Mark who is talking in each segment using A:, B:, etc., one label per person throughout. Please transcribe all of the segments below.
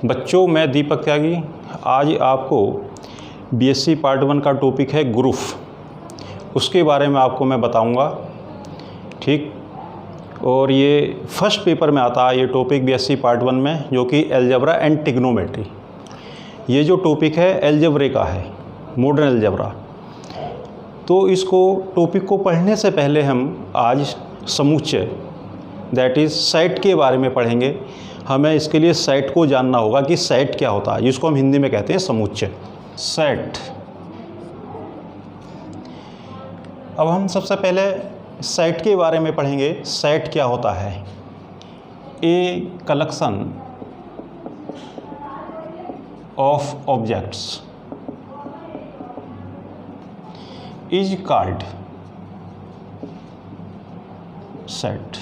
A: बच्चों, मैं दीपक त्यागी आज आपको बीएससी पार्ट 1 का टॉपिक है ग्रुप, उसके बारे में आपको मैं बताऊंगा। ठीक, और ये फर्स्ट पेपर में आता है ये टॉपिक बीएससी पार्ट 1 में, जो कि अलजेब्रा एंड ट्रिग्नोमेट्री। ये जो टॉपिक है अलजेब्रे का है, मॉडर्न अलजेब्रा। तो इसको टॉपिक को पढ़ने से पहले हम आज समुच्चय दैट इज़ सेट के बारे में पढ़ेंगे। हमें इसके लिए सेट को जानना होगा कि सेट क्या होता है, जिसको हम हिंदी में कहते हैं समुच्चय, सेट। अब हम सबसे पहले सेट के बारे में पढ़ेंगे। सेट क्या होता है? A collection of objects is called set.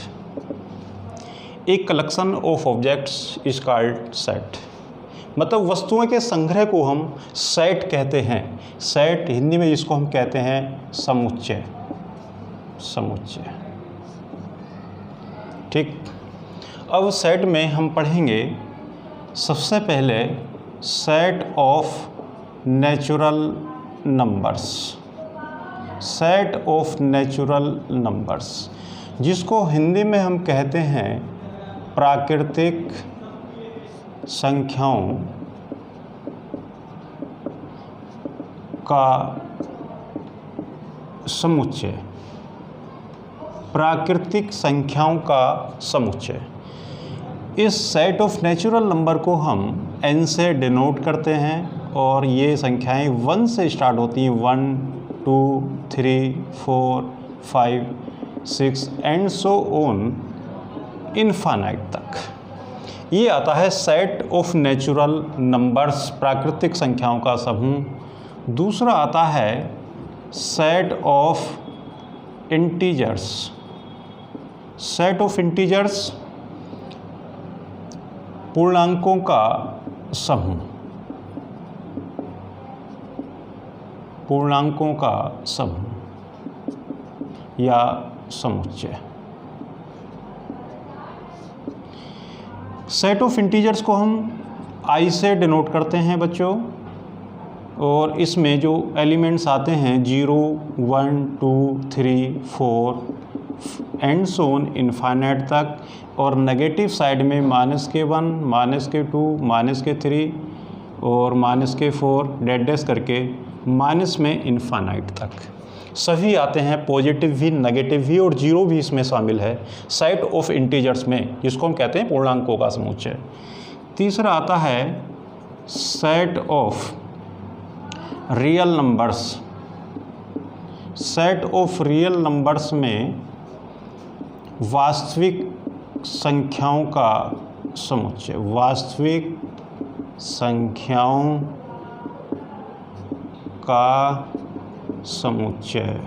A: एक collection of objects is called set, मतलब वस्तुओं के संग्रह को हम सेट कहते हैं। सेट हिंदी में जिसको हम कहते हैं समुच्चय, समुच्चय। ठीक, अब सेट में हम पढ़ेंगे सबसे पहले set of natural numbers, set of natural numbers, जिसको हिंदी में हम कहते हैं प्राकृतिक संख्याओं का समुच्चय, प्राकृतिक संख्याओं का समुच्चय। इस सेट ऑफ नेचुरल नंबर को हम n से डिनोट करते हैं, और ये संख्याएं 1 से स्टार्ट होती हैं, 1 2 3 4 5 6 एंड सो ऑन इनफाइनाइट तक। ये आता है सेट ऑफ नेचुरल नंबर्स, प्राकृतिक संख्याओं का समूह। दूसरा आता है set of integers, set of integers पूर्णांकों का समूह, पूर्णांकों का समूह या समुच्चय। सेट ऑफ इंटीजर्स को हम i से डिनोट करते हैं बच्चों, और इसमें जो एलिमेंट्स आते हैं 0 1 2 3 4 एंड सोन इनफाइनाइट तक, और नेगेटिव साइड में -1 -2 -3 और -4 डैश करके माइनस में इनफाइनाइट तक सभी आते हैं। पॉजिटिव भी, नेगेटिव भी और जीरो भी इसमें शामिल है सेट ऑफ इंटीजर्स में, जिसको हम कहते हैं पूर्णांकों का समुच्चय। तीसरा आता है set of real numbers, set of real numbers में वास्तविक संख्याओं का समुच्चय, वास्तविक संख्याओं का समुच्चय।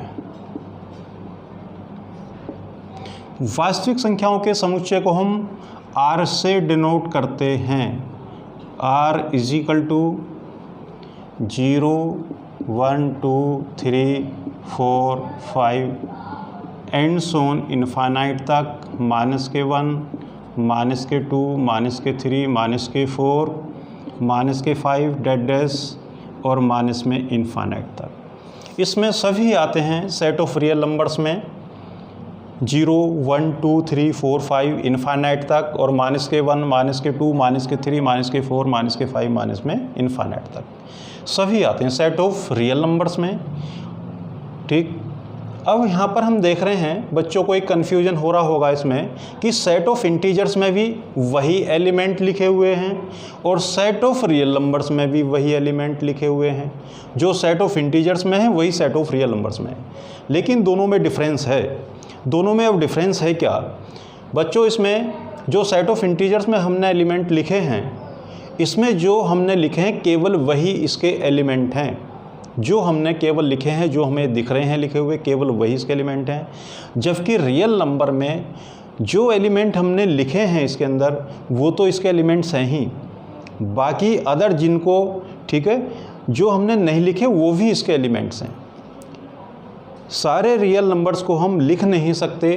A: वास्तविक संख्याओं के समुच्चय को हम r से डिनोट करते हैं। r is equal to 0 1 2 3 4 5 and so on infinite तक, -1 -2 -3 -4 -5 डैश और माइनस में इनफाइनाइट तक। इसमें सभी आते हैं सेट ऑफ रियल नंबर्स में 0 1 2 3 4 5 इनफाइनाइट तक, और -1 -2 -3 -4 -5 माइनस में इनफाइनाइट तक सभी आते हैं सेट ऑफ रियल नंबर्स में। ठीक, अब यहाँ पर हम देख रहे हैं बच्चों को एक कन्फ्यूजन हो रहा होगा इसमें कि सेट ऑफ इंटीजर्स में भी वही एलिमेंट लिखे हुए हैं और सेट ऑफ रियल नंबर्स में भी वही एलिमेंट लिखे हुए हैं। जो सेट ऑफ इंटीजर्स में है वही सेट ऑफ रियल नंबर्स में है, लेकिन दोनों में डिफरेंस है। दोनों में अब डिफरेंस है क्या बच्चों? इसमें जो सेट ऑफ इंटीजर्स में हमने एलिमेंट लिखे हैं, इसमें जो हमने लिखे हैं केवल वही इसके एलिमेंट हैं। जो हमने केवल लिखे हैं, जो हमें दिख रहे हैं लिखे हुए, केवल वही इसके एलिमेंट हैं। जबकि रियल नंबर में जो एलिमेंट हमने लिखे हैं इसके अंदर, वो तो इसके एलिमेंट्स हैं ही, बाकी अदर जिनको, ठीक है, जो हमने नहीं लिखे वो भी इसके एलिमेंट्स हैं। सारे रियल नंबर्स को हम लिख नहीं सकते।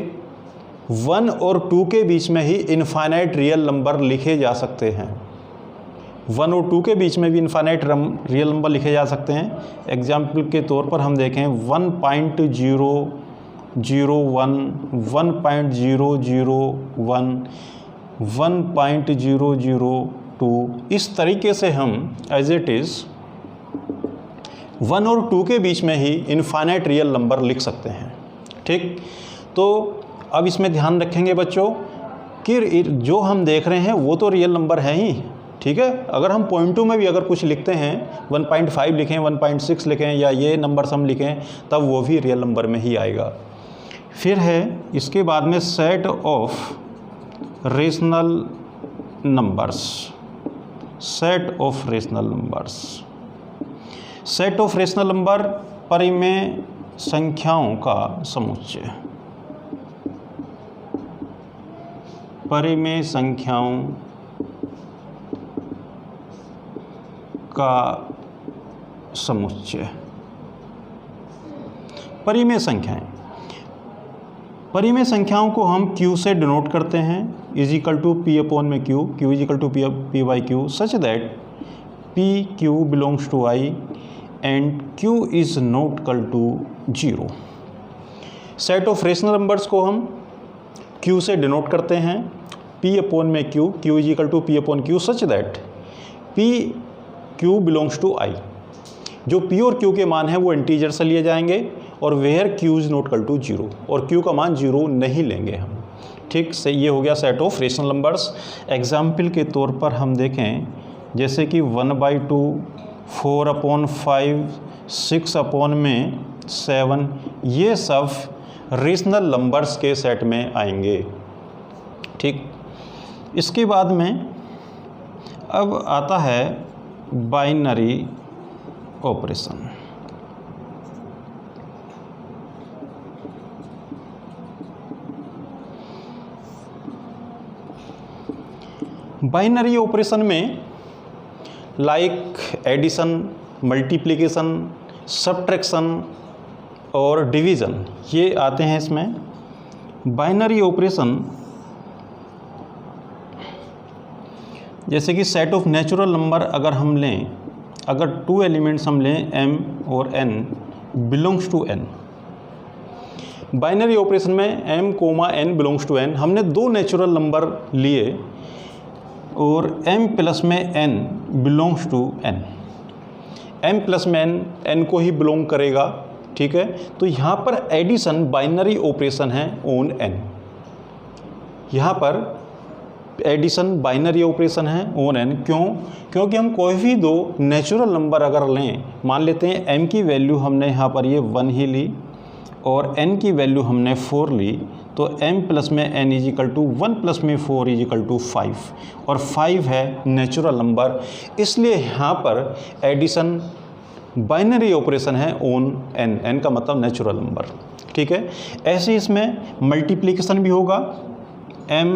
A: 1 और 2 के बीच में ही इनफाइनाइट रियल नंबर लिखे जा सकते हैं। 1 और 2 के बीच में भी इनफाइनाइट रियल नंबर लिखे जा सकते हैं। एग्जाम्पल के तौर पर हम देखें 1.001, 1.001, 1.002, इस तरीके से हम एज इट इज़ 1 और 2 के बीच में ही इनफाइनाइट रियल नंबर लिख सकते हैं। ठीक, तो अब इसमें ध्यान रखेंगे बच्चों कि जो हम देख रहे हैं वो तो रियल नंबर है ही। ठीक है, अगर हम पॉइंटों में भी अगर कुछ लिखते हैं 1.5 लिखें, 1.6 लिखें या ये नंबर्स हम लिखें, तब वो भी रियल नंबर में ही आएगा। फिर है इसके बाद में set of rational numbers. Set of rational numbers, set of rational number परिमेय संख्याओं का समुच्चय। परिमेय संख्याओं का समुच्चय। परिमेय संख्याएं, परिमेय संख्याओं को हम Q से डिनोट करते हैं, इजिकल टू P अपॉन में Q, Q is equal to P by Q, such that P Q belongs to I and Q is not equal to 0। Set of rational numbers को हम Q से denote करते हैं, P upon में Q, Q is equal to P upon Q, such that P Q belongs to I। जो P और Q के मान हैं वो इंटीजर से लिए जाएंगे और where Q is not equal to 0, और Q का मान 0 नहीं लेंगे हम। ठीक से, ये हो गया set of rational numbers. Example के तौर पर हम देखें जैसे कि 1/2, 4/5, 6/7, ये सब रेशनल नंबर्स के सेट में आएंगे। ठीक, इसके बाद में अब आता है बाइनरी ऑपरेशन। बाइनरी ऑपरेशन में लाइक एडिशन, मल्टीप्लिकेशन, सब्ट्रैक्शन और डिवीज़न ये आते हैं इसमें। बाइनरी ऑपरेशन जैसे कि सेट ऑफ नेचुरल नंबर अगर हम लें, अगर 2 एलिमेंट्स हम लें m और n belongs to n। Binary operation में m, n belongs to n, हमने 2 नेचुरल नंबर लिए और m प्लस में n belongs to n। m plus में n को ही बिलोंग करेगा। ठीक है, तो यहाँ पर एडिशन बाइनरी ऑपरेशन है ऑन n। यहाँ पर एडिशन बाइनरी ऑपरेशन है ऑन n। क्यों? क्योंकि हम कोई भी 2 नेचुरल नंबर अगर लें, मान लेते हैं m की वैल्यू हमने यहाँ पर ये 1 ही ली और n की वैल्यू हमने 4 ली, तो m प्लस में n is equal to 1 plus में 4 इज इक्वल टू 5, और 5 है नेचुरल नंबर, इसलिए यहाँ पर एडिशन बाइनरी ऑपरेशन है ऑन n। n का मतलब नेचुरल नंबर। ठीक है, ऐसे इसमें मल्टीप्लिकेशन भी होगा, m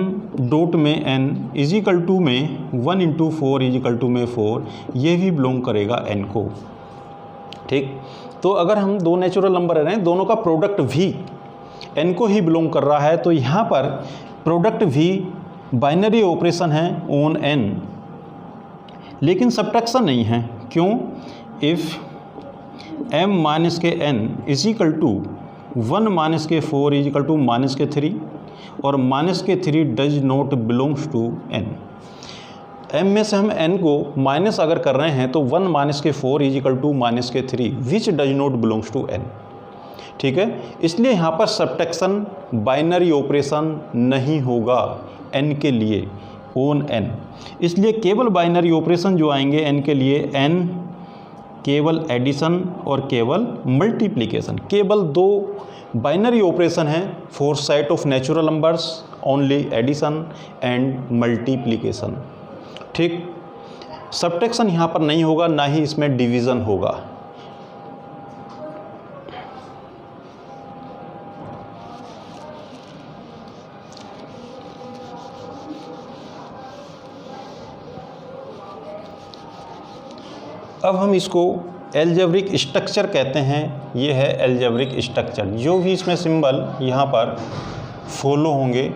A: डॉट में n इजिकल टू में 1 इंटू 4 इजिकल टू में 4, ये भी बिलोंग करेगा n को। ठीक, तो अगर हम 2 नेचुरल नंबर हैं, दोनों का प्रोडक्ट भी n को ही बिलोंग कर रहा है, तो यहाँ पर प्रोडक्ट भी बाइनरी ऑपरेशन है ऑन n, लेकिन सब्ट्रैक्शन नहीं है। क्यों? इफ़ m माइनस के n इजिकल टू 1 माइनस के 4 इजिकल टू माइनस के 3 और माइनस के 3 does not belongs to n। m में से हम n को माइनस अगर कर रहे हैं तो 1 माइनस के 4 इजिकल टू माइनस के 3 which does not belongs to n। ठीक है, इसलिए यहाँ पर सब्ट्रैक्शन बाइनरी ऑपरेशन नहीं होगा n के लिए ऑन n। इसलिए केवल बाइनरी ऑपरेशन जो आएंगे n के लिए, n केवल एडिशन और केवल मल्टीप्लिकेशन, केवल 2 बाइनरी ऑपरेशन है for set of natural numbers, only addition and multiplication. ठीक, सब्ट्रैक्शन यहाँ पर नहीं होगा, ना ही इसमें डिवीज़न होगा। अब हम इसको एल्जेब्रिक स्ट्रक्चर कहते हैं। ये है एल्जेब्रिक स्ट्रक्चर, जो भी इसमें सिंबल यहाँ पर फॉलो होंगे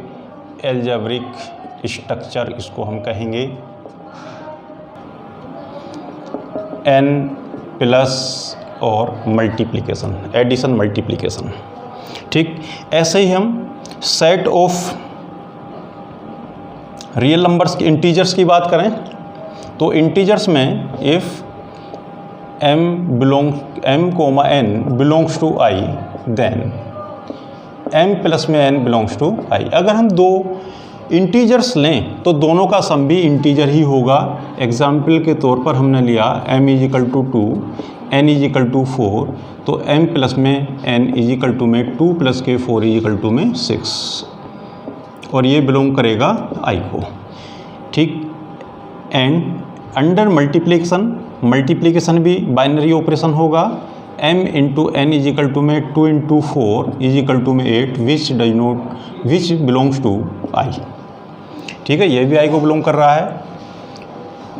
A: एल्जेब्रिक स्ट्रक्चर इसको हम कहेंगे। n प्लस और मल्टीप्लिकेशन, एडिशन मल्टीप्लिकेशन। ठीक, ऐसे ही हम सेट ऑफ रियल नंबर्स की, इंटीजर्स की बात करें तो इंटीजर्स में if m comma n belongs to i then m plus में n बिलोंग्स टू i। अगर हम दो इंटीजर्स लें तो दोनों का सम भी इंटीजर ही होगा। एग्जाम्पल के तौर पर हमने लिया m is equal to 2, n is equal to 4, तो m प्लस में n इज इक्वल टू में 2 प्लस के 4 इज इक्वल टू में 6, और ये बिलोंग करेगा i को। ठीक, एंड अंडर मल्टीप्लिकेशन भी बाइनरी ऑपरेशन होगा। m into n is equal to में 2 इंटू 4 इज इक्वल टू में 8 विच बिलोंग्स टू i। ठीक है, ये भी i को बिलोंग कर रहा है।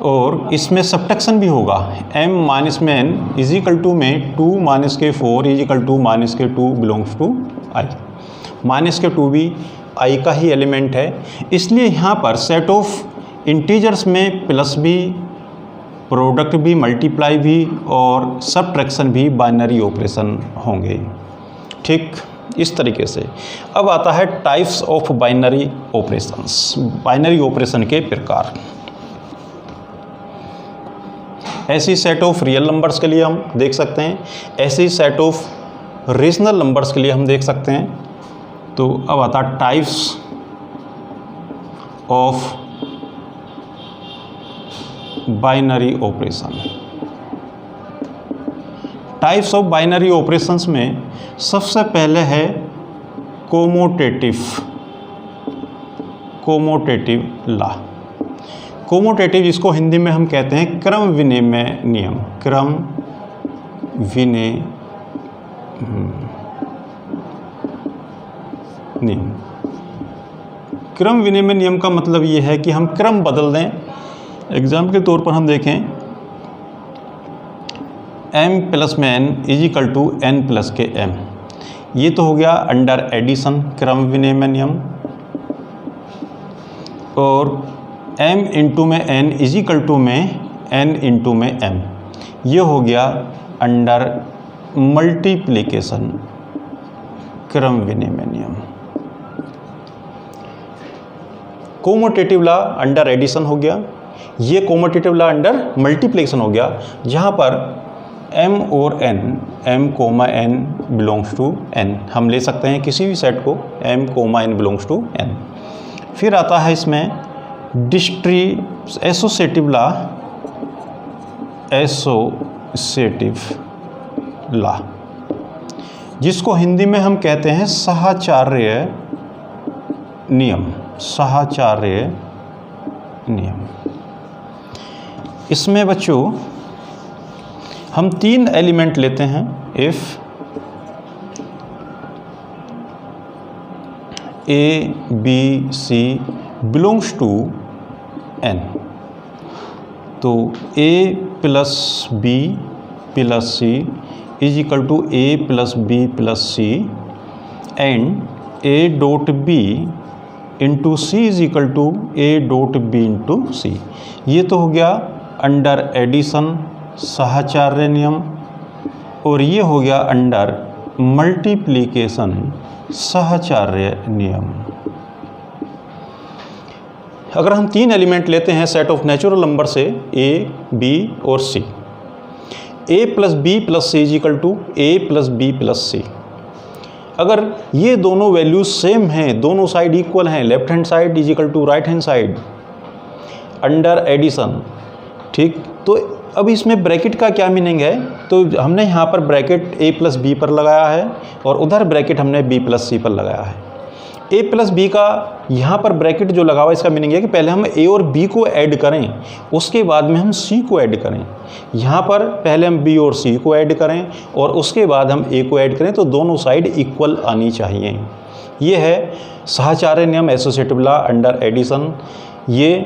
A: और इसमें सब्ट्रैक्शन भी होगा, m माइनस में n इज इक्वल टू में 2 माइनस के 4 इज इक्वल टू माइनस के 2 बिलोंग्स टू i। माइनस के 2 भी i का ही एलिमेंट है, इसलिए यहाँ पर सेट ऑफ इंटीजर्स में प्लस भी, प्रोडक्ट भी, मल्टीप्लाई भी और सब्ट्रैक्शन भी बाइनरी ऑपरेशन होंगे। ठीक, इस तरीके से। अब आता है types of binary operations, binary operation के प्रकार। ऐसी सेट ऑफ रियल नंबर्स के लिए हम देख सकते हैं, ऐसी सेट ऑफ रेशनल नंबर्स के लिए हम देख सकते हैं। तो अब आता है types of binary operation. Types of binary operations में सबसे पहले है कोमोटेटिव लॉ। कोमोटेटिव, जिसको हिंदी में हम कहते हैं क्रम विनिमय नियम। क्रम विनिमय नियम। क्रम विनिमय नियम का मतलब ये है कि हम क्रम बदल दें। एग्जाम्पल के तौर पर हम देखें m प्लस में n is equal to n plus के m, ये तो हो गया अंडर एडिशन क्रम विनिमय नियम। और m इंटू में n इज इक्वल टू में n इंटू में m, ये हो गया अंडर मल्टीप्लिकेशन क्रम विनिमय नियम। कोमोटेटिव लॉ अंडर एडिशन हो गया, ये कोमोटेटिव लॉ अंडर मल्टीप्लिकेशन हो गया, जहाँ पर m और n, m comma n belongs to n, हम ले सकते हैं किसी भी सेट को m comma n belongs to n। फिर आता है इसमें एसोसिएटिव लॉ, जिसको हिंदी में हम कहते हैं साहचर्य नियम। साहचर्य नियम, इसमें बच्चों हम 3 एलिमेंट लेते हैं। If A B C belongs to n, तो a plus B plus C is equal to a plus B plus C and a dot B into C is equal to a dot B into C. ये तो हो गया under addition साहचर्य नियम, और ये हो गया अंडर मल्टीप्लिकेशन साहचर्य नियम। अगर हम 3 एलिमेंट लेते हैं सेट ऑफ नेचुरल नंबर से a, b और c, a plus B plus C is equal to a plus B plus C. अगर ये दोनों वैल्यूज सेम हैं, दोनों साइड इक्वल हैं, left hand side is equal to right hand side under addition. ठीक, तो अब इसमें ब्रैकेट का क्या मीनिंग है, तो हमने यहाँ पर ब्रैकेट a प्लस बी पर लगाया है और उधर ब्रैकेट हमने b प्लस सी पर लगाया है। a प्लस बी का यहाँ पर ब्रैकेट जो लगा हुआ, इसका मीनिंग है कि पहले हम a और b को ऐड करें, उसके बाद में हम c को ऐड करें। यहाँ पर पहले हम b और c को ऐड करें और उसके बाद हम a को ऐड करें, तो दोनों साइड इक्वल आनी चाहिए। ये है साहचर्य नियम, एसोसिएटिव लॉ अंडर एडिशन। ये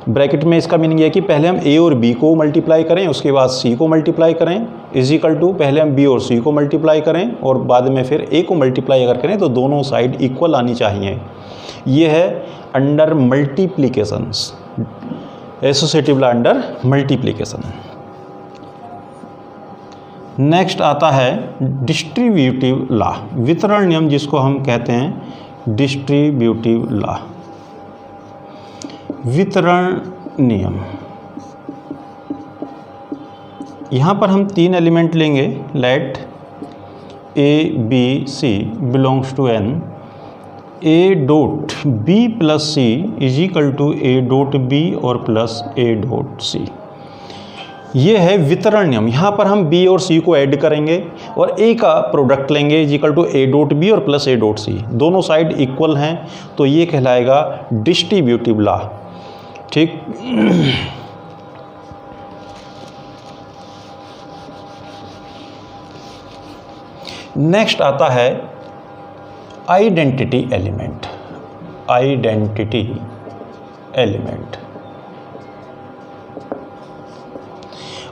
A: ब्रैकेट में इसका मीनिंग है कि पहले हम a और b को मल्टीप्लाई करें, उसके बाद c को मल्टीप्लाई करें, इज इक्वल टू पहले हम b और c को मल्टीप्लाई करें और बाद में फिर a को मल्टीप्लाई अगर करें तो दोनों साइड इक्वल आनी चाहिए। ये है under multiplication, associative law under multiplication. Next आता है डिस्ट्रीब्यूटिव लॉ, वितरण नियम जिसको हम कहते हैं डिस्ट्रीब्यूटिव लॉ, वितरण नियम। यहाँ पर हम 3 एलिमेंट लेंगे, let a B C belongs to n, a dot b plus C is equal to a dot b और प्लस ए डॉट सी। ये है वितरण नियम। यहाँ पर हम बी और सी को ऐड करेंगे और ए का प्रोडक्ट लेंगे is equal to a dot b और प्लस ए डॉट सी, दोनों साइड इक्वल हैं, तो ये कहलाएगा डिस्ट्रीब्यूटिव लॉ। ठीक, नेक्स्ट आता है identity element, identity element.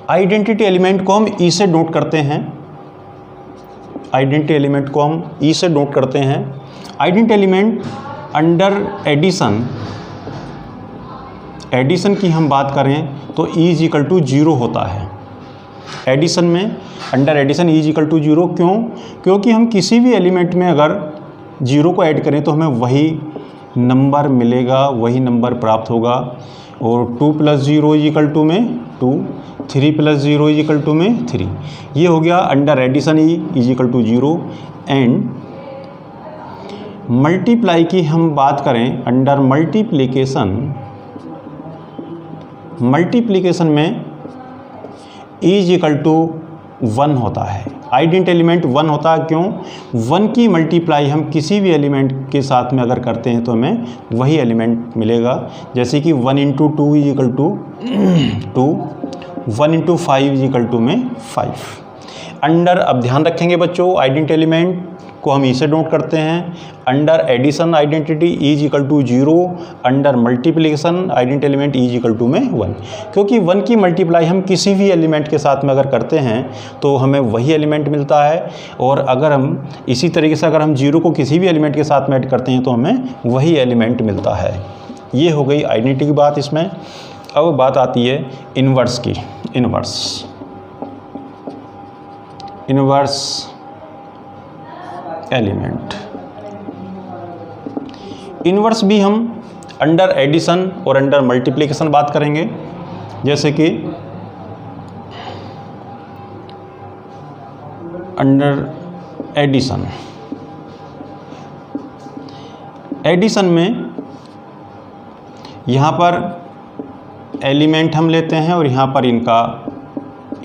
A: Identity element को हम ई से नोट करते हैं, आइडेंटिटी एलिमेंट को हम ई से नोट करते हैं। Identity element under addition, addition की हम बात करें तो ई इज इक्वल टू 0 होता है। एडिशन में under addition e is equal to 0, क्यों? क्योंकि हम किसी भी एलिमेंट में अगर 0 को ऐड करें तो हमें वही नंबर मिलेगा, वही नंबर प्राप्त होगा। और 2 + 0 इज इक्वल टू में 2, 3 + 0 इज इक्वल टू में 3। ये हो गया under addition e is equal to 0। And multiply की हम बात करें अंडर मल्टीप्लिकेशन, मल्टीप्लिकेशन में ई इज इक्वल टू 1 होता है। आइडेंटिटी एलिमेंट 1 होता है, क्यों? 1 की मल्टीप्लाई हम किसी भी एलिमेंट के साथ में अगर करते हैं तो हमें वही एलिमेंट मिलेगा। जैसे कि 1 × 2 is equal to 2, 1 × 5 is equal to में 5। अंडर, अब ध्यान रखेंगे बच्चों, आइडेंटिटी एलिमेंट को हम इसे नोट करते हैं। Under addition identity is equal to 0, under multiplication identity element is equal to में 1, क्योंकि 1 की मल्टीप्लाई हम किसी भी एलिमेंट के साथ में अगर करते हैं तो हमें वही एलिमेंट मिलता है। और अगर हम इसी तरीके से अगर हम 0 को किसी भी एलिमेंट के साथ में ऐड करते हैं तो हमें वही एलिमेंट मिलता है। ये हो गई आइडेंटिटी की बात इसमें। अब बात आती है इन्वर्स की, इन्वर्स, इन्वर्स एलिमेंट। इन्वर्स भी हम अंडर एडिशन और अंडर मल्टीप्लिकेशन बात करेंगे। जैसे कि अंडर एडिशन, एडिशन में यहाँ पर एलिमेंट हम लेते हैं और यहाँ पर इनका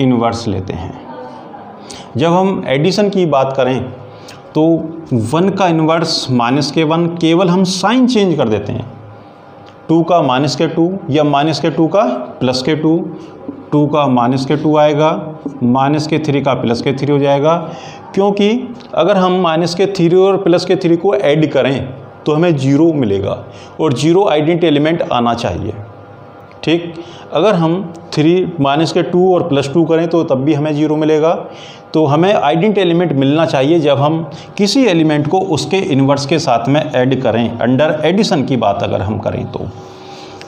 A: इन्वर्स लेते हैं। जब हम एडिशन की बात करें तो 1 का इन्वर्स -(-1), केवल हम साइन चेंज कर देते हैं। 2 का -(-2) या -(-2) का +(-2), 2 का -(-2) आएगा, -(3) का +(3) हो जाएगा। क्योंकि अगर हम -(3) और +(3) को ऐड करें तो हमें 0 मिलेगा और 0 आइडेंटिटी एलिमेंट आना चाहिए। ठीक, अगर हम -(2) और +2 करें तो तब भी हमें 0 मिलेगा। तो हमें आइडेंटिटी एलिमेंट मिलना चाहिए जब हम किसी एलिमेंट को उसके इन्वर्स के साथ में ऐड करें, अंडर एडिशन की बात अगर हम करें तो।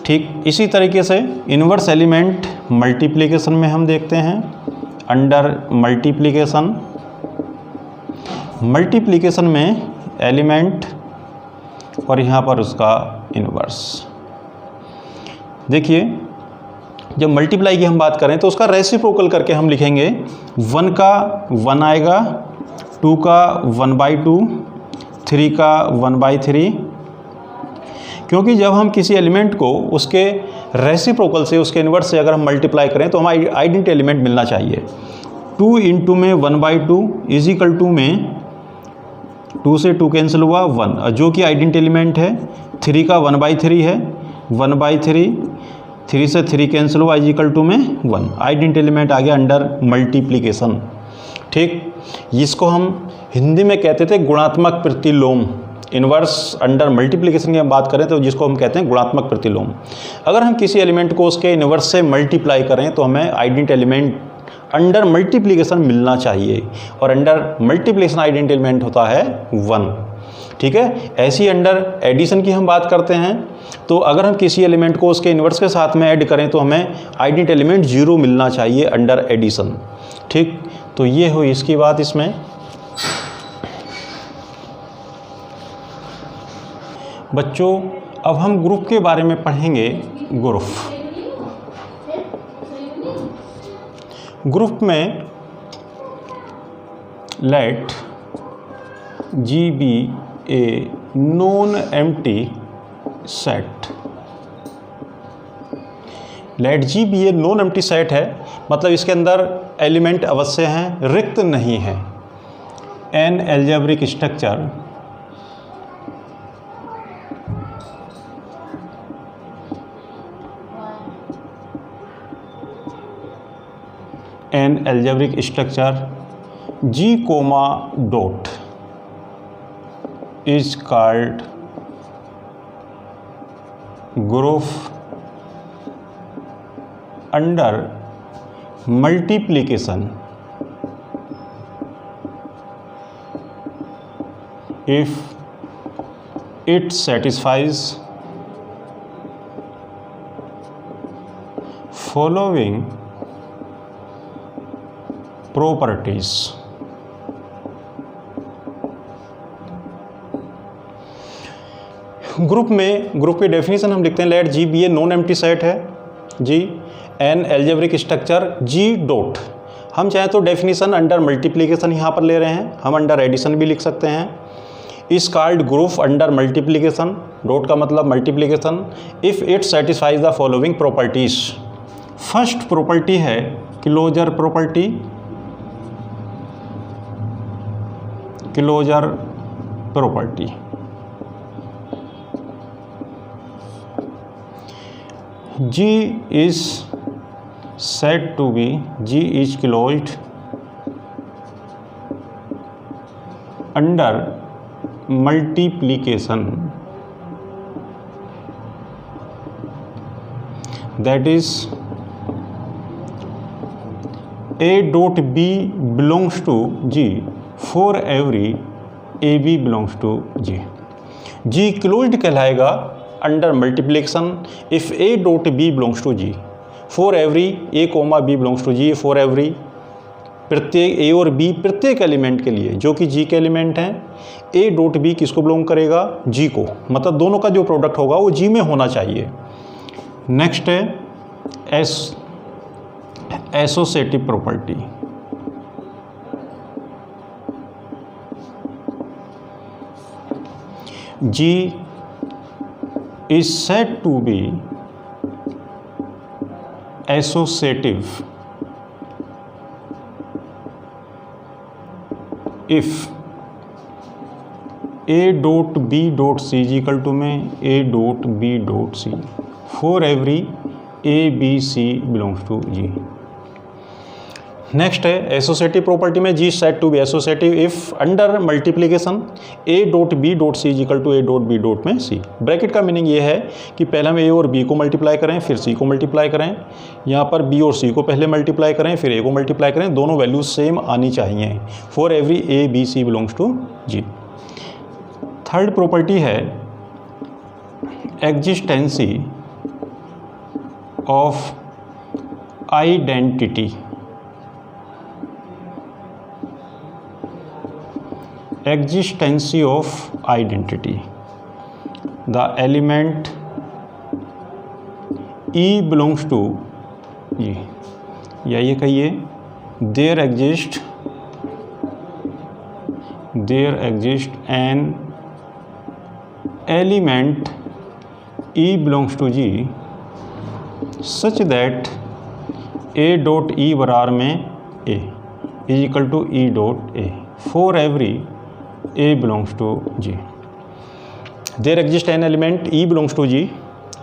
A: ठीक, इसी तरीके से इन्वर्स एलिमेंट मल्टीप्लिकेशन में हम देखते हैं। अंडर मल्टीप्लिकेशन, मल्टीप्लिकेशन में एलिमेंट और यहाँ पर उसका इन्वर्स। देखिए, जब मल्टीप्लाई की हम बात करें तो उसका रेसिप्रोकल करके हम लिखेंगे। 1 का 1 आएगा, 2 का 1/2, 3 का 1/3। क्योंकि जब हम किसी एलिमेंट को उसके रेसिप्रोकल से, उसके इन्वर्स से अगर हम मल्टीप्लाई करें तो हमें आइडेंटिटी एलिमेंट मिलना चाहिए। 2 × में 1/2 इज इक्वल टू में 2 से 2 कैंसिल हुआ 1, जो कि आइडेंटिटी एलिमेंट है। 3 का 1/3 है, 1/3, 3 से 3 कैंसिल हुआ इज इक्वल टू में 1, आइडेंटिटी एलिमेंट आ गया अंडर मल्टीप्लिकेशन। ठीक, इसको हम हिंदी में कहते थे गुणात्मक प्रतिलोम। इन्वर्स अंडर मल्टीप्लिकेशन की हम बात करें तो जिसको हम कहते हैं गुणात्मक प्रतिलोम। अगर हम किसी एलिमेंट को उसके इन्वर्स से मल्टीप्लाई करें तो हमें आइडेंटिटी एलिमेंट अंडर मल्टीप्लिकेशन मिलना चाहिए और अंडर मल्टीप्लिकेशन आइडेंटिटी एलिमेंट होता है 1। ठीक है। ऐसी अंडर एडिशन की हम बात करते हैं तो अगर हम किसी एलिमेंट को उसके इन्वर्स के साथ में ऐड करें तो हमें आइडेंटिटी एलिमेंट 0 मिलना चाहिए अंडर एडिशन, ठीक। तो ये हुई इसकी बात। इसमें बच्चों अब हम ग्रुप के बारे में पढ़ेंगे। ग्रुप में let G be a non-empty set। Let G be a non-empty set है, मतलब इसके अंदर एलिमेंट अवश्य हैं, रिक्त नहीं है। N algebraic structure an algebraic structure G, dot is called group under multiplication if it satisfies following properties. Group की डेफिनेशन हम लिखते हैं, let G be a non empty set है, G an algebraic structure G dot. हम चाहें तो definition under multiplication यहाँ पर ले रहे हैं, हम अंडर एडिशन भी लिख सकते हैं। Is called group under multiplication, dot का मतलब multiplication, if it satisfies the following properties. First property है closure property, closure property. G is said to be, G is closed under multiplication, that is A dot B belongs to G for every AB belongs to G। G closed कहलाएगा under multiplication if A dot B belongs to G for every A, B belongs to G, for every प्रत्येक A और B प्रत्येक element के लिए जो कि G के element हैं। A डॉट B किसको बिलोंग करेगा? G को, मतलब दोनों का जो प्रोडक्ट होगा वो G में होना चाहिए। नेक्स्ट है associative property. G is said to be associative if A dot B dot C is equal to में A dot B dot C for every A, B, C belongs to G। Next है associative property में G set to be associative if under multiplication A dot B dot C is equal to A dot B dot में C। Bracket का meaning ये है कि पहले हम A और B को मल्टीप्लाई करें फिर C को मल्टीप्लाई करें, यहाँ पर B और C को पहले मल्टीप्लाई करें फिर A को मल्टीप्लाई करें, दोनों वैल्यूज सेम आनी चाहिए। For every A, B, C belongs to G। Third property है existence of identity. Existence of identity, the element E belongs to E, या ये कहिए there exist an element E belongs to G such that A dot E बराबर में A is equal to E dot A for every A belongs to G। There exists an element E belongs to G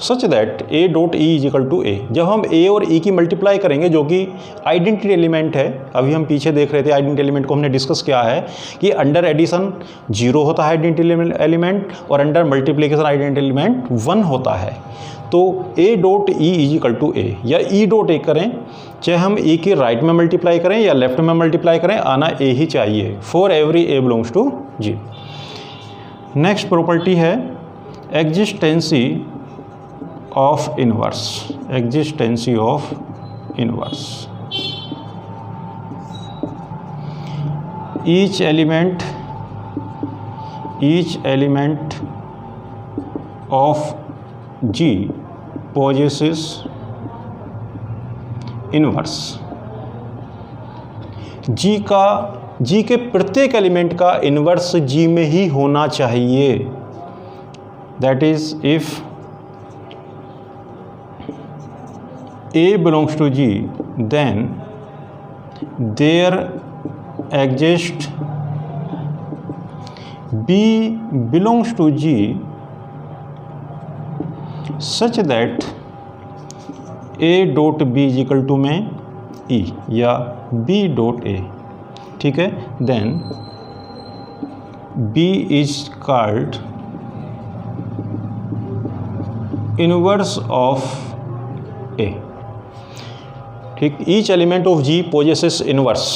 A: such that A dot E is equal to A। जब हम A और E की multiply करेंगे जो कि identity element है, अभी हम पीछे देख रहे थे आइडेंटिटी एलिमेंट को हमने डिस्कस किया है कि अंडर एडिशन 0 होता है आइडेंटिटी एलिमेंट और अंडर मल्टीप्लिकेशन आइडेंटिटी एलिमेंट 1 होता है। तो A dot E is equal to A या E डॉट A करें, चाहे हम E के राइट में मल्टीप्लाई करें या लेफ्ट में मल्टीप्लाई करें, आना A ही चाहिए। For every A belongs to G। Next property है existence of inverse, existence of inverse. Each element of G possesses inverse. G के प्रत्येक एलिमेंट का इनवर्स G में ही होना चाहिए। That is if A belongs to G, then there exists B belongs to G such that A dot B is equal to में E या B dot A, ठीक है। then B is called inverse of A, ठीक। each element of G possesses inverse,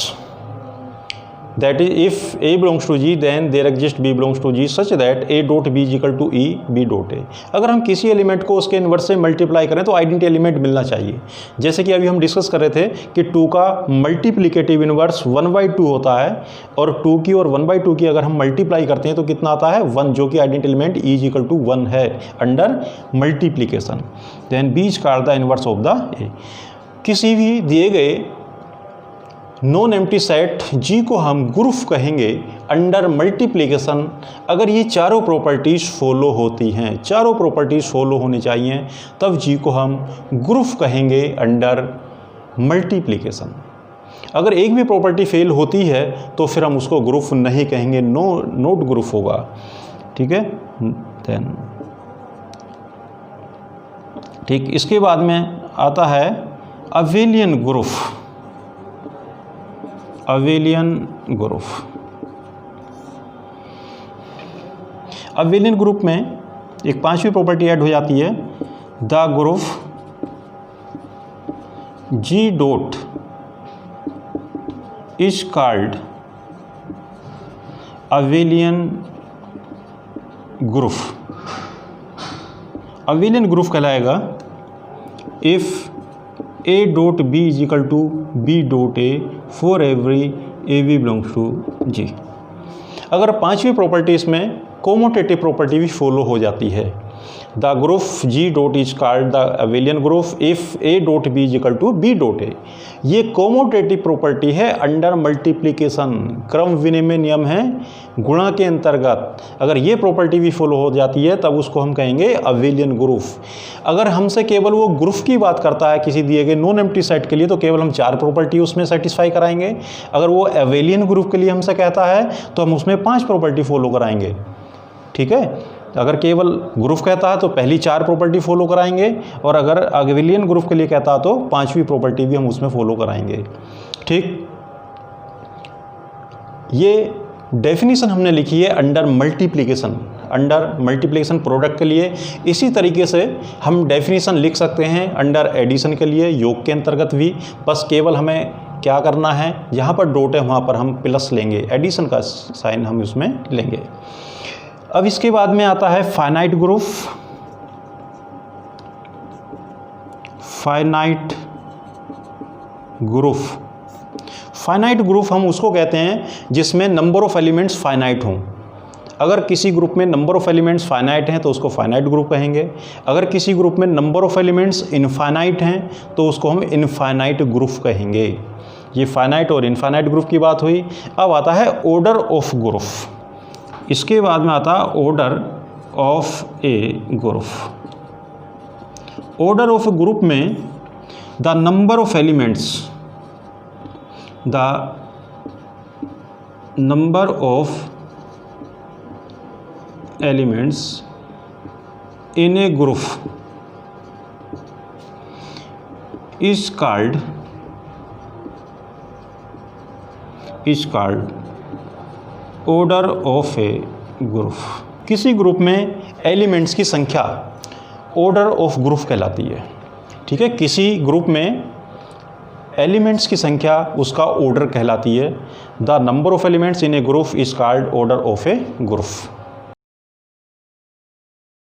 A: that is if A belongs to G then there exists B belongs to G such that A dot B is equal to E B dot A। अगर हम किसी element को उसके inverse से multiply करें तो identity element मिलना चाहिए। जैसे कि अभी हम डिस्कस कर रहे थे कि 2 का मल्टीप्लिकेटिव इन्वर्स 1/2 होता है, और 2 की और 1/2 की अगर हम मल्टीप्लाई करते हैं तो कितना आता है 1, जो कि identity element E is equal to 1 है under multiplication. Then B is called the inverse of the A। किसी भी दिए गए नॉन एम्प्टी सेट G को हम ग्रुप कहेंगे अंडर मल्टीप्लिकेशन अगर ये चारों प्रॉपर्टीज़ फॉलो होती हैं, चारों प्रॉपर्टीज़ फॉलो होनी चाहिए, तब G को हम ग्रुप कहेंगे अंडर मल्टीप्लिकेशन। अगर एक भी प्रॉपर्टी फेल होती है तो फिर हम उसको ग्रुप नहीं कहेंगे, नोट ग्रुप होगा, ठीक है। देन ठीक, इसके बाद में आता है abelian group. Abelian group, abelian group में एक 5वीं प्रॉपर्टी ऐड हो जाती है, the group G dot is called abelian group. Abelian group कहलाएगा if A dot B is equal to B dot A for every AB belongs to G। अगर 5वीं property इसमें कोमोटेटिव प्रॉपर्टी भी फॉलो हो जाती है, the group G dot is called the abelian group if A dot B is equal to B dot A। ये commutative property है under multiplication, क्रम विनिमय नियम है गुणा के अंतर्गत। अगर ये प्रॉपर्टी भी फॉलो हो जाती है तब उसको हम कहेंगे अबेलियन ग्रुप। अगर हमसे केवल वो ग्रुप की बात करता है किसी दिए गए नॉन एम्प्टी सेट के लिए तो केवल हम 4 प्रॉपर्टी उसमें सेटिस्फाई कराएंगे। अगर वो अबेलियन ग्रुप के लिए हमसे कहता है तो हम उसमें 5 प्रॉपर्टी फॉलो कराएंगे, ठीक है। अगर केवल ग्रुप कहता है तो पहली 4 प्रॉपर्टी फॉलो कराएंगे, और अगर अबेलियन ग्रुप के लिए कहता है तो 5वीं प्रॉपर्टी भी हम उसमें फॉलो कराएंगे, ठीक। ये डेफिनेशन हमने लिखी है अंडर मल्टीप्लिकेशन प्रोडक्ट के लिए। इसी तरीके से हम डेफिनेशन लिख सकते हैं अंडर एडिशन के लिए, योग के अंतर्गत भी। बस केवल हमें क्या करना है, जहाँ पर डॉट है वहाँ पर हम प्लस लेंगे, एडिशन का साइन हम उसमें लेंगे। अब इसके बाद में आता है फाइनाइट ग्रुप। फाइनाइट ग्रुप हम उसको कहते हैं जिसमें नंबर ऑफ एलिमेंट्स फाइनाइट हों। अगर किसी ग्रुप में नंबर ऑफ एलिमेंट्स फाइनाइट हैं तो उसको फाइनाइट ग्रुप कहेंगे। अगर किसी ग्रुप में नंबर ऑफ एलिमेंट्स इनफाइनाइट हैं तो उसको हम इनफाइनाइट ग्रुप कहेंगे। ये फाइनाइट और इनफाइनाइट ग्रुप की बात हुई। अब आता है ऑर्डर ऑफ ग्रुप। इसके बाद में आता है order of a group. Order of group में the number of elements in a group is called order of a group। किसी ग्रुप में एलिमेंट्स की संख्या ऑर्डर ऑफ ग्रुप कहलाती है, ठीक है। किसी ग्रुप में एलिमेंट्स की संख्या उसका ऑर्डर कहलाती है। The number of elements in A group is called order of a group.